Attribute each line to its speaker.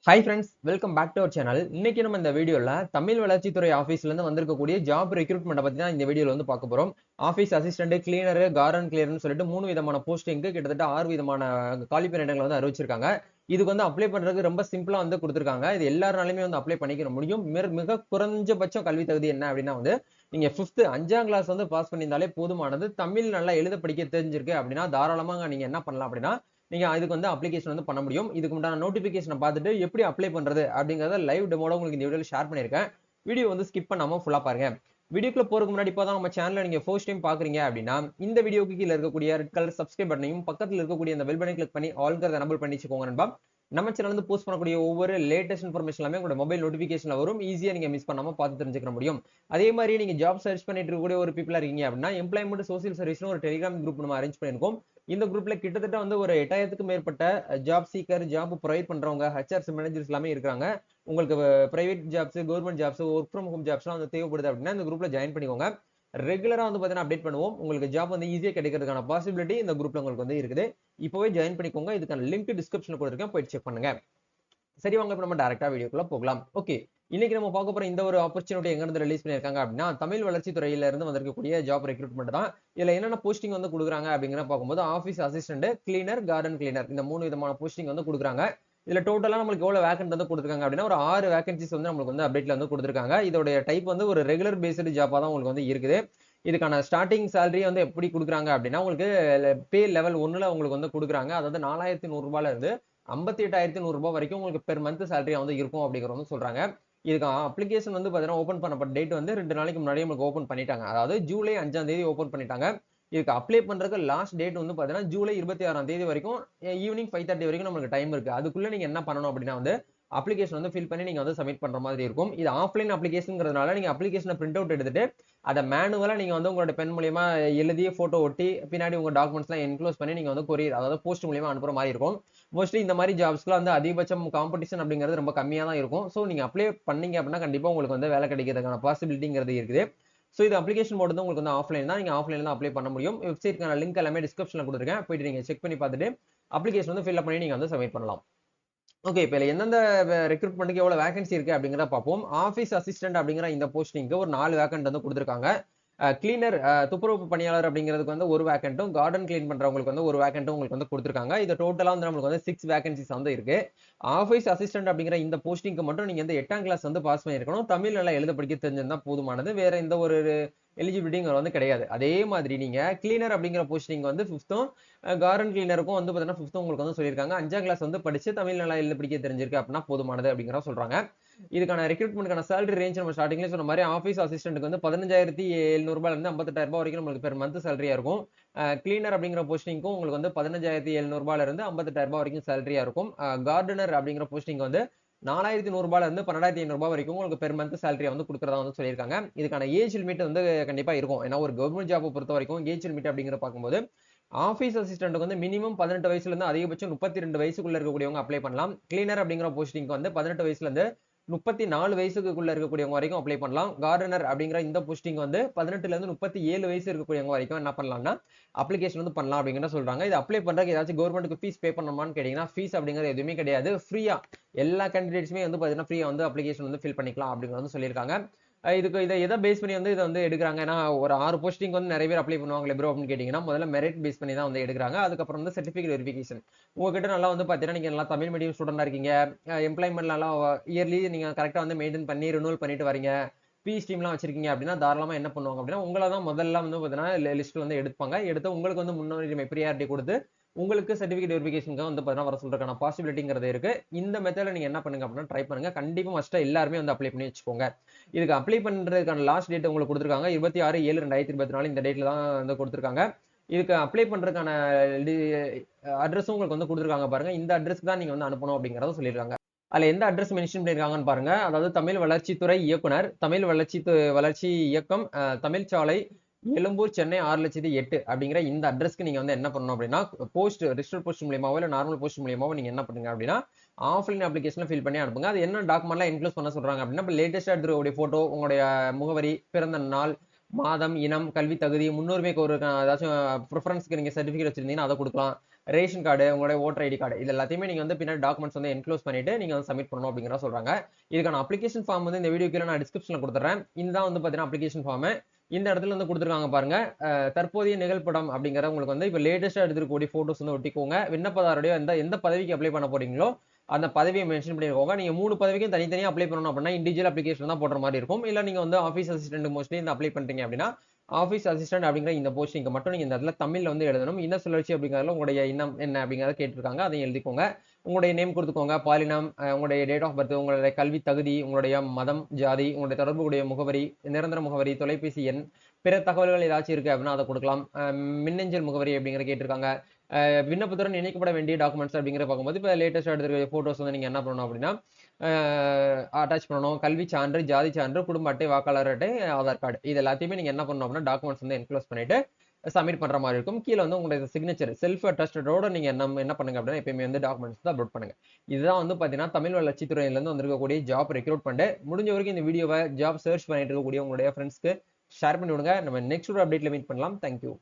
Speaker 1: Hi friends, welcome back to our channel. இன்னைக்கு நம்ம இந்த வீடியோல தமிழ் வளர்ச்சித்துறை ஆஃபீஸ்ல இருந்து வந்திருக்கக்கூடிய ஜாப் ரெக்ரூட்மெண்ட் பத்தி தான் இந்த வீடியோல வந்து பார்க்க போறோம். ஆஃபீஸ் அசிஸ்டன்ட், கிளீனர், கார்டன் கிளியர்னு சொல்லிட்டு 3 விதமான போஸ்டிங்க்கு கிட்டத்தட்ட 6 விதமான காலி பணியிடங்கள் வந்து அறிவிச்சிருக்காங்க. இதுக்கு வந்து அப்ளை பண்றதுக்கு ரொம்ப சிம்பிளா வந்து கொடுத்திருக்காங்க. இது எல்லாராலையுமே வந்து அப்ளை பண்ணிக்க முடியும். மிக குறைஞ்சபட்சம் கல்வி தகுதி என்ன அப்படின்னா வந்து நீங்க 5th 5ஆம் கிளாஸ் வந்து பாஸ் பண்ணியிருந்தாலே போதுமானது. தமிழ் நல்லா எழுத படிக்க தெரிஞ்சிருக்கு அப்படின்னா தாராளமாக நீங்க என்ன பண்ணலாம் அப்படின்னா நீங்க இதுக்கு வந்து அப்ளிகேஷன் வந்து பண்ண முடியும். இதுக்கு உண்டான நோட்டிபிகேஷனை பார்த்துட்டு எப்படி அப்ளை பண்றது அப்படிங்கறத லைவ் டெமோட உங்களுக்கு இந்த வீடியோல ஷேர் பண்ணியிருக்கேன். வீடியோ வந்து ஸ்கிப் பண்ணாம ஃபுல்லா பாருங்க. வீடியோக்குள்ள போறதுக்கு முன்னாடி இப்பதான் நம்ம சேனலை நீங்க ஃபர்ஸ்ட் டைம் பாக்குறீங்க அப்படின்னா இந்த வீடியோக்கு கீழ இருக்கக்கூடிய ரெட் கலர் சப்ஸ்கிரைப் பட்டனையும் பக்கத்துல இருக்கக்கூடிய அந்த பெல் பட்டனை கிளிக் பண்ணி ஆல்ங்கிறத எனபிள் பண்ணி வச்சுக்கோங்க நண்பா. நம்ம சேனல் வந்து போஸ்ட் பண்ணக்கூடிய ஒவ்வொரு லேட்டஸ்ட் இன்ஃபர்மேஷன் எல்லாமே உங்களோட மொபைல் நோட்டிபிகேஷன்ல வரும். ஈஸியா நீங்க மிஸ் பண்ணாம பார்த்து தெரிஞ்சுக்க முடியும். அதே மாதிரி நீங்க ஜாப் சர்ச் பண்ணிட்டு இருக்கக்கூடிய ஒரு பீப்பிளா இருக்கீங்க அப்படின்னா எம்ப்ளாய்மெண்ட் சோசியல் சர்வீஸ்னு ஒரு டெலிகிராம் குரூப் நம்ம அரேஞ்ச் பண்ணிருக்கோம். இந்த குரூப்ல கிட்டத்தட்ட வந்து ஒரு 8000க்கும் மேற்பட்ட ஜாப் சீக்கர், ஜாப் ப்ரொவைட் பண்றவங்க, ஹெச்ஆர்ஸ் மேனேஜர்ஸ் எல்லாமே இருக்காங்க. உங்களுக்கு private jobs, government jobs, work from home ஜாப்ஸ்லாம் வந்து தேவைப்படுது அப்படின்னா இந்த குரூப்ல ஜாயின் பண்ணிக்கோங்க. ரெகுலரா வந்து பாத்தீங்கன்னா அப்டேட் பண்ணுவோம். உங்களுக்கு ஜாப் வந்து ஈஸியா கிடைக்கிறதுக்கான பாசிபிலிட்டி இந்த குரூப்ல உங்களுக்கு வந்து இருக்குது. இப்போவே ஜாயின் பண்ணிக்கோங்க. இதுக்கான லிங்க் டிஸ்கிரிப்ஷன்ல கொடுத்திருக்கேன், போயிட்டு செக் பண்ணுங்க. சரி, வாங்க இப்ப நம்ம டைரக்டா வீடியோக்குள்ள போகலாம். ஓகே, இன்னைக்கு நம்ம பார்க்க போற இந்த ஒரு ஆப்பர்ச்சுனிட்டி எங்க இருந்து ரிலீஸ் பண்ணிருக்காங்க அப்படின்னா தமிழ் வளர்ச்சி துறையில இருந்து வந்திருக்கக்கூடிய ஜாப் ரெக்ரூட்மெண்ட் தான். இதுல என்னென்ன போஸ்டிங் வந்து கொடுக்குறாங்க அப்படிங்கிற பார்க்கும்போது office assistant, cleaner, garden cleaner இந்த 3 விதமான போஸ்டிங் வந்து கொடுக்குறாங்க. இதுல டோட்டலா நம்மளுக்கு எவ்வளவு வேகன்ட் வந்து கொடுத்துருக்காங்க அப்படின்னா ஒரு 6 வேகன்சிஸ் வந்து நம்மளுக்கு வந்து அப்டேட்ல வந்து கொடுத்துருக்காங்க. இதோட டைப் வந்து ஒரு ரெகுலர் பேஸ்டு ஜாப்பா தான் உங்களுக்கு வந்து இருக்குது. இதுக்கான ஸ்டார்டிங் சேலரி வந்து எப்படி கொடுக்குறாங்க அப்படின்னா உங்களுக்கு பே லெவல் 1ல உங்களுக்கு வந்து கொடுக்குறாங்க. அதாவது 4100 ரூபாயில இருந்து 58,100 ரூபாய் வரைக்கும் உங்களுக்கு பெர் மந்த் சேலரியா வந்து இருக்கும் அப்படிங்கிற வந்து சொல்றாங்க. இதுக்கு அப்ளிகேஷன் வந்து பாத்தீங்கன்னா ஓபன் பண்ணப்பட்ட டேட் வந்து 2 நாளைக்கு முன்னாடியே உங்களுக்கு ஓபன் பண்ணிட்டாங்க. அதாவது ஜூலை 5ஆம் தேதி ஓபன் பண்ணிட்டாங்க. இதுக்கு அப்ளை பண்றதுக்கு லாஸ்ட் டேட் வந்து பாத்தீங்கன்னா ஜூலை 26ஆம் தேதி வரைக்கும் ஈவினிங் 5:30 வரைக்கும் நமக்கு டைம் இருக்கு. அதுக்குள்ள நீங்க என்ன பண்ணணும் அப்படின்னா வந்து அப்ளிகேஷன் வந்து ஃபில் பண்ணி நீங்க வந்து சப்மிட் பண்ற மாதிரி இருக்கும். இது ஆஃப்லைன் அப்ளிகேஷன்ங்கிறதுனால நீங்க அப்ளிகேஷனை பிரிண்ட் அவுட் எடுத்துட்டு அதை மேனுவலா நீங்க வந்து உங்களோட பென் மூலியமா எழுதிய போட்டோ ஒட்டி பின்னாடி உங்க டாக்குமெண்ட்ஸ் எல்லாம் என்க்ளோஸ் பண்ணி நீங்க வந்து கொரியர் அதாவது போஸ்ட் மூலியமா அனுப்புற மாதிரி இருக்கும். மோஸ்ட்லி இந்த மாதிரி ஜாப்ஸ்க்குலாம் வந்து அதிகபட்சம் காம்படிஷன் அப்படிங்கிறது ரொம்ப கம்மியா தான் இருக்கும். ஸோ நீங்க அப்ளை பண்ணீங்க அப்படின்னா கண்டிப்பா உங்களுக்கு வந்து வேலை கிடைக்கிறதுக்கான பாசிபிலிட்டிங்கிறது இருக்குது. ஸோ இது அப்ளிகேஷன் போடுறது உங்களுக்கு வந்து ஆஃப்லைன் தான். நீங்க ஆஃப்லைன்ல தான் அப்ளை பண்ண முடியும். வெப்சைட்க்கான லிங்க் எல்லாமே டிஸ்கிரிப்ஷன்ல கொடுத்துருக்கேன். போயிட்டு நீங்க செக் பண்ணி பார்த்துட்டு அப்ளிகேஷன் வந்து ஃபில் பண்ணி நீங்க வந்து சப்மிட் பண்ணலாம். ஓகே, இப்ப எந்தெந்த ரெக்ரூட்மெண்ட்டுக்கு எவ்வளவு வேகன்சி இருக்கு அப்படிங்கிறத பார்ப்போம். ஆஃபீஸ் அசிஸ்டன்ட் அப்படிங்கிற இந்த போஸ்டிங்க்கு ஒரு 4 வேகன்ட் வந்து கொடுத்துருக்காங்க. கிளீனர், துப்புரவு பணியாளர் அப்படிங்கிறதுக்கு வந்து ஒரு வேகன்ட்டும், கார்டன் கிளீன் பண்றவங்களுக்கு வந்து ஒரு வேகன்ட்டும் உங்களுக்கு வந்து கொடுத்துருக்காங்க. இது டோட்டலா வந்து நம்மளுக்கு வந்து 6 வேகன்சிஸ் வந்து இருக்கு. ஆஃபீஸ் அசிஸ்டன்ட் அப்படிங்கிற இந்த போஸ்டிங்க்கு மட்டும் நீங்க வந்து 8ஆம் கிளாஸ் வந்து பாஸ் பண்ணியிருக்கணும். தமிழ் நல்லா எழுத படிக்க தெரிஞ்சிருந்தா போதுமானது. வேற எந்த ஒரு எலிஜிபிலிட்டிங்க வந்து கிடையாது. அதே மாதிரி நீங்க கிளீனர் அப்படிங்கிற போஸ்டிங் வந்து 5த்தும், கார்டன் கிளீனருக்கும் வந்து பாத்தீங்கன்னா 5த்தும் உங்களுக்கு வந்து சொல்லியிருக்காங்க. 5ஆம் கிளாஸ் வந்து படிச்சு தமிழ் நல்லா எழுத படிக்க தெரிஞ்சிருக்கு அப்படின்னா போதுமானது அப்படிங்கிற சொல்றாங்க. இதுக்கான ரெக்ரூட்மெண்ட்க்கான சேலரி ரேஞ்ச் நம்ம ஸ்டார்டிங்ல சொன்ன மாதிரி ஆஃபீஸ் அசிஸ்டன்ட்க்கு வந்து 15,700 ரூபாயில இருந்து 58,000 ரூபாய் வரைக்கும் நம்மளுக்கு பெர் மந்த் சேலரியா இருக்கும். கிளீனர் அப்படிங்கிற போஸ்டிங்க்கும் உங்களுக்கு வந்து 15,700 ரூபாயில இருந்து 58,000 ரூபாய் வரைக்கும் சேலரியா இருக்கும். கார்டனர் அப்படிங்கிற போஸ்டிங் வந்து 4,100 ரூபாயில இருந்து 12,500 ரூபாய் வரைக்கும் உங்களுக்கு பெர் மந்த் சேலரியா வந்து கொடுக்கறதா வந்து சொல்லியிருக்காங்க. இதுக்கான ஏஜ் லிமிட் வந்து கண்டிப்பா இருக்கும். ஏன்னா ஒரு கவர்மெண்ட் ஜாப் பொறுத்த வரைக்கும் ஏஜ் லிமிட் அப்படிங்கிற பார்க்கும்போது ஆஃபீஸ் அசிஸ்டன்ட்க்கு வந்து மினிமம் 18 வயசுல இருந்து அதிகபட்சம் 32 வயசுக்குள்ள இருக்கக்கூடியவங்க அப்ளை பண்ணலாம். கிளீனர் அப்படிங்கிற போஸ்டிங்க்கு வந்து 18 வயசுல இருந்து 34 வயசுக்குள்ள இருக்கக்கூடியவங்க வரைக்கும் அப்ளை பண்ணலாம். கார்டனர் அப்படிங்கிற இந்த போஸ்டிங் வந்து 18ல இருந்து 37 வயசு இருக்கக்கூடியவங்க வரைக்கும் என்ன பண்ணலாம்னா அப்ளிகேஷன் வந்து பண்ணலாம் அப்படிங்கிற சொல்றாங்க. இது அப்ளை பண்றதுக்கு ஏதாச்சும் கவர்மெண்ட்டுக்கு ஃபீஸ் பே பண்ணணுமான்னு கேட்டீங்கன்னா ஃபீஸ் அப்படிங்கிறது எதுவுமே கிடையாது. ஃப்ரீயா எல்லா கேண்டிடேட்ஸுமே வந்து பாத்தீங்கன்னா ஃப்ரீயா வந்து அப்ளிகேஷன் வந்து ஃபில் பண்ணிக்கலாம் அப்படிங்கிறது வந்து சொல்லியிருக்காங்க. இதை எதை பேஸ் பண்ணி வந்து இதை வந்து எடுக்கிறாங்க? ஏன்னா ஒரு 6 போஸ்டிங் வந்து நிறைய பேர் அப்ளை பண்ணுவாங்களே ப்ரோ அப்படின்னு கேட்டீங்கன்னா முதல்ல மெரிட் பேஸ் பண்ணி தான் வந்து எடுக்கிறாங்க. அதுக்கப்புறம் வந்து சர்டிஃபிகேட் வெரிஃபிகேஷன். உங்ககிட்ட நல்லா வந்து பாத்தீங்கன்னா நீங்க நல்லா தமிழ் மீடியம் ஸ்டூடெண்டா இருக்கீங்க, எம்ப்ளாய்மெண்ட் நல்லா இயர்லி நீங்க கரெக்டா வந்து மெயின்டைன் பண்ணி ரினியூவல் பண்ணிட்டு வரீங்க, பி ஸ்டீம்லாம் வச்சிருக்கீங்க அப்படின்னா தாராளமா என்ன பண்ணுவாங்க அப்படின்னா உங்களை தான் முதல்ல வந்து பாத்தீங்கன்னா லிஸ்ட் வந்து எடுப்பாங்க. எடுத்து உங்களுக்கு வந்து முன்னுரிமை ப்ரியாரிட்டி கொடுத்து உங்களுக்கு சர்டிஃபிகேட் வெரிஃபிகேஷனுக்கு வந்து பாத்தீங்கன்னா வர சொல்றதுக்கான பாசிபிலிட்டிங்கிறது இருக்கு. இந்த மெத்தட்ல நீங்க என்ன பண்ணுங்க அப்படின்னா ட்ரை பண்ணுங்க. கண்டிப்பா மஸ்டா எல்லாருமே வந்து அப்ளை பண்ணி வச்சுக்கோங்க. இதுக்கு அப்ளை பண்றதுக்கான லாஸ்ட் டேட் உங்களுக்கு கொடுத்துருக்காங்க 26/7/2024 இந்த டேட்ல தான் வந்து கொடுத்துருக்காங்க. இதுக்கு அப்ளை பண்றதுக்கான அட்ரஸும் உங்களுக்கு வந்து கொடுத்துருக்காங்க பாருங்க. இந்த அட்ரஸ்க்கு தான் நீங்க வந்து அனுப்பணும் அப்படிங்கறத சொல்லியிருக்காங்க. அதுல எந்த அட்ரஸ் மென்ஷன் பண்ணிருக்காங்கன்னு பாருங்க. அதாவது தமிழ் வளர்ச்சித்துறை இயக்குனர், தமிழ் வளர்ச்சி இயக்கம், தமிழ் சாலை, எழும்பூர், சென்னை 6,08,000 அப்படிங்கிற இந்த அட்ரஸ்க்கு நீங்க வந்து என்ன பண்ணணும் அப்படின்னா போஸ்ட் ரிஜிஸ்டர் போஸ்ட் மூலியமாவோ இல்ல நார்மல் போஸ்ட் மூலியமாவோ நீங்க என்ன பண்ணுங்க அப்படின்னா ஆஃப்லைன் அப்ளிகேஷன்ல ஃபில் பண்ணி அனுப்புங்க. அது என்ன டாக்குமெண்ட்லாம் என்க்ளோஸ் பண்ண சொல்றாங்க அப்படின்னா லேட்டஸ்டா எடுத்துக்கூடிய போட்டோ, உங்களுடைய முகவரி, பிறந்த நாள், மாதம், இனம், கல்வி தகுதி, முன்னுரிமை கோருக்கான ஏதாச்சும் ப்ரிஃபரன்ஸ்க்கு நீங்க சர்டிஃபிகேட் வச்சிருந்தீங்கன்னா அதை கொடுக்கலாம். ரேஷன் கார்டு, உங்களுடைய ஓட்டர் ஐடி கார்டு இது எல்லாத்தையுமே நீங்க வந்து பின்னாடி டாக்குமெண்ட்ஸ் வந்து என்க்ளோஸ் பண்ணிட்டு நீங்க வந்து சப்மிட் பண்ணணும் அப்படிங்கிறத சொல்றாங்க. இதுக்கான அப்ளிகேஷன் ஃபார்ம் வந்து இந்த வீடியோ கீழ நான் டிஸ்கிரிப்ஷன்ல குடுத்துறேன். இதுதான் வந்து பாத்தீங்கன்னா அப்ளிகேஷன் ஃபார்ம். இந்த இடத்துல வந்து குடுத்துருக்காங்க பாருங்க. தற்போதைய நிகழ்படம் அப்படிங்கிற உங்களுக்கு வந்து இப்ப லேட்டஸ்டா எடுத்துக்கூடிய போட்டோஸ் வந்து ஒட்டிக்கோங்க. விண்ணப்பதாருடைய எந்த பதவிக்கு அப்ளை பண்ண போறீங்களோ அந்த பதவியை மென்ஷன் பண்ணிக்கோங்க. நீங்க 3 பதவிக்கும் தனித்தனியா அப்ளை பண்ணணும் அப்படின்னா இண்டிவிஜுவல் அப்ளிகேஷன் தான் போடுற மாதிரி இருக்கும். இல்ல நீங்க வந்து ஆபீஸ் அசிஸ்டன்ட் மோஸ்ட்லி இந்த அப்ளை பண்றீங்க அப்படின்னா ஆபீஸ் அசிஸ்டன்ட் அப்படிங்கிற இந்த போஸ்டிங்க்கு மட்டும் நீங்க இந்த இடத்துல தமிழ்ல வந்து எழுதணும். இன்ன சுழற்சி அப்படிங்கிறதுல உங்களுடைய இன்னம் என்ன அப்படிங்கறத கேட்டிருக்காங்க. அதையும் எழுதிக்கோங்க. உங்களுடைய நேம் கொடுத்துக்கோங்க. பாலினம், உங்களுடைய டேட் ஆஃப் பர்த், உங்களுடைய கல்வி தகுதி, உங்களுடைய மதம், ஜாதி, உங்களுடைய தொடர்புடைய முகவரி, நிரந்தர முகவரி, தொலைபேசி எண், பிற தகவல்கள் ஏதாச்சும் இருக்கு அப்படின்னா அதை கொடுக்கலாம். மின்னஞ்சல் முகவரி அப்படிங்கிற கேட்டிருக்காங்க. விண்ணப்பத்துடன் இணைக்கப்பட வேண்டிய டாக்குமெண்ட்ஸ் அப்படிங்கிற பார்க்கும்போது இப்போ லேட்டஸ்டா எடுத்துருக்க போட்டோஸ் வந்து நீங்க என்ன பண்ணணும் அப்படின்னா அட்டாச் பண்ணணும். கல்வி சான்று, ஜாதி சான்று, குடும்ப அட்டை, வாக்காளர் அட்டை, ஆதார் கார்டு இது எல்லாத்தையுமே நீங்க என்ன பண்ணணும் அப்படின்னா டாக்குமெண்ட்ஸ் வந்து என்க்ளோஸ் பண்ணிட்டு சப்மிட் பண்ற மாதிரி இருக்கும். கீழே வந்து உங்களுடைய சிக்னேச்சர் செல்ஃப் அட்டஸ்டடோட நீங்க என்ன பண்ணுங்க அப்படின்னா எப்பயுமே வந்து டாக்குமெண்ட்ஸ் தான் அப்லோட் பண்ணுங்க. இதுதான் வந்து பாத்தீங்கன்னா தமிழ் வளர்ச்சித்துறையில இருந்து வந்திருக்கக்கூடிய ஜாப் ரெக்ரூட்மெண்ட். முடிஞ்ச வரைக்கும் இந்த வீடியோவை ஜாப் சர்ச் பண்ணிட்டு இருக்கக்கூடிய உங்களுடைய ஃப்ரெண்ட்ஸ்க்கு ஷேர் பண்ணி விடுங்க. நம்ம நெக்ஸ்ட் ஒரு அப்டேட்ல மீட் பண்ணலாம். தேங்க்யூ.